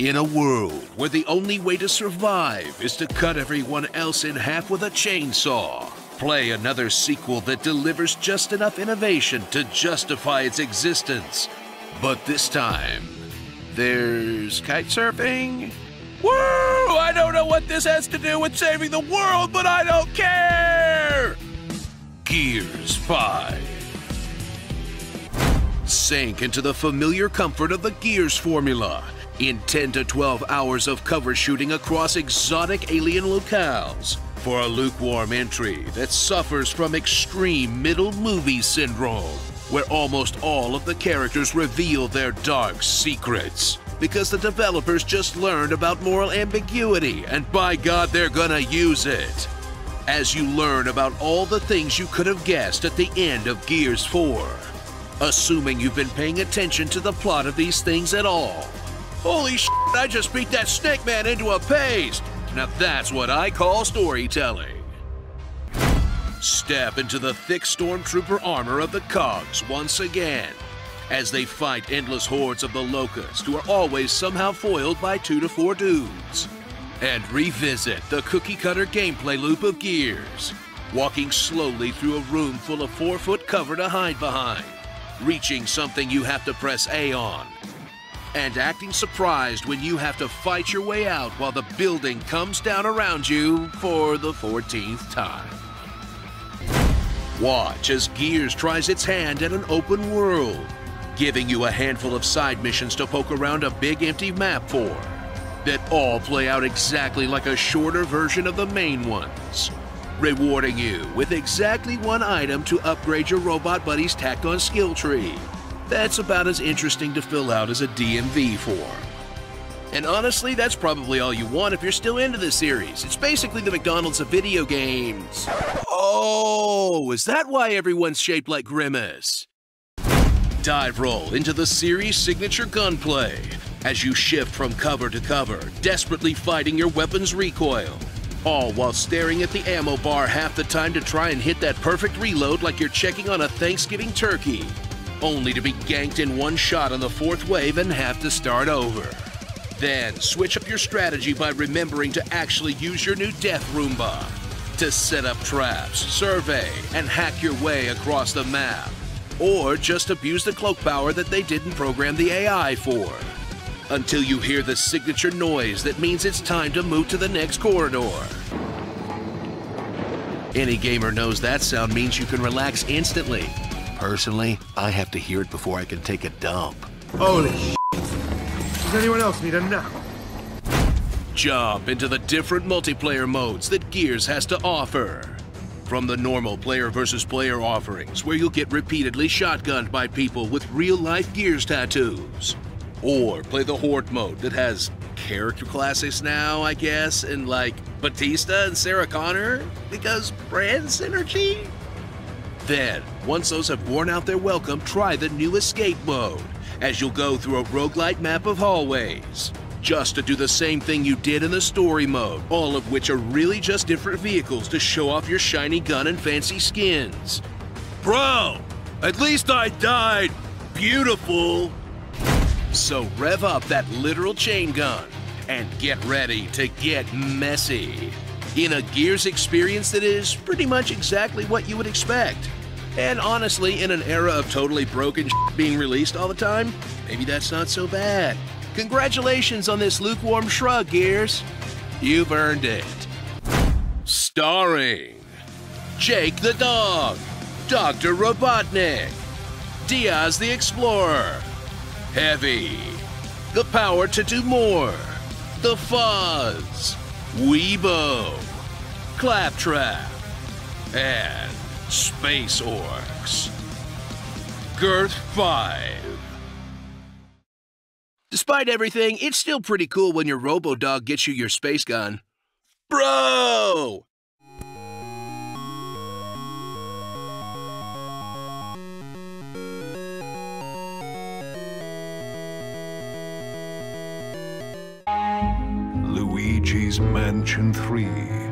In a world where the only way to survive is to cut everyone else in half with a chainsaw, play another sequel that delivers just enough innovation to justify its existence. But this time, there's kite surfing? Woo! I don't know what this has to do with saving the world, but I don't care! Gears 5. Sink into the familiar comfort of the Gears formula in 10 to 12 hours of cover shooting across exotic alien locales for a lukewarm entry that suffers from extreme middle movie syndrome, where almost all of the characters reveal their dark secrets because the developers just learned about moral ambiguity, and by God, they're gonna use it. As you learn about all the things you could have guessed at the end of Gears 4, assuming you've been paying attention to the plot of these things at all. Holy shit, I just beat that snake man into a paste! Now that's what I call storytelling. Step into the thick stormtrooper armor of the Cogs once again, as they fight endless hordes of the Locusts who are always somehow foiled by 2 to 4 dudes. And revisit the cookie-cutter gameplay loop of Gears, walking slowly through a room full of 4-foot cover to hide behind, reaching something you have to press A on, and acting surprised when you have to fight your way out while the building comes down around you for the 14th time. Watch as Gears tries its hand at an open world, giving you a handful of side missions to poke around a big empty map for, that all play out exactly like a shorter version of the main ones, rewarding you with exactly one item to upgrade your robot buddy's tacked-on skill tree. That's about as interesting to fill out as a DMV form. And honestly, that's probably all you want if you're still into this series. It's basically the McDonald's of video games. Oh, is that why everyone's shaped like Grimace? Dive roll into the series' signature gunplay as you shift from cover to cover, desperately fighting your weapon's recoil, all while staring at the ammo bar half the time to try and hit that perfect reload like you're checking on a Thanksgiving turkey, only to be ganked in one shot on the 4th wave and have to start over. Then switch up your strategy by remembering to actually use your new Death Roomba to set up traps, survey, and hack your way across the map. Or just abuse the cloak power that they didn't program the AI for, until you hear the signature noise that means it's time to move to the next corridor. Any gamer knows that sound means you can relax instantly. Personally, I have to hear it before I can take a dump. Holy shit. Does anyone else need a nap? Jump into the different multiplayer modes that Gears has to offer. From the normal player versus player offerings, where you'll get repeatedly shotgunned by people with real-life Gears tattoos. Or play the Horde mode that has character classes now, I guess, and like Batista and Sarah Connor, because brand synergy? Then, once those have worn out their welcome, try the new escape mode, as you'll go through a roguelite map of hallways, just to do the same thing you did in the story mode, all of which are really just different vehicles to show off your shiny gun and fancy skins. Bro, at least I died beautiful. So rev up that literal chain gun and get ready to get messy in a Gears experience that is pretty much exactly what you would expect. And honestly, in an era of totally broken shit being released all the time, maybe that's not so bad. Congratulations on this lukewarm shrug, Gears. You've earned it. Starring Jake the Dog, Dr. Robotnik, Diaz the Explorer, Heavy, The Power to Do More, The Fuzz, Weebo, Claptrap, and Space Orcs. Girth 5. Despite everything, it's still pretty cool when your Robo-Dog gets you your space gun. Bro! Luigi's Mansion 3.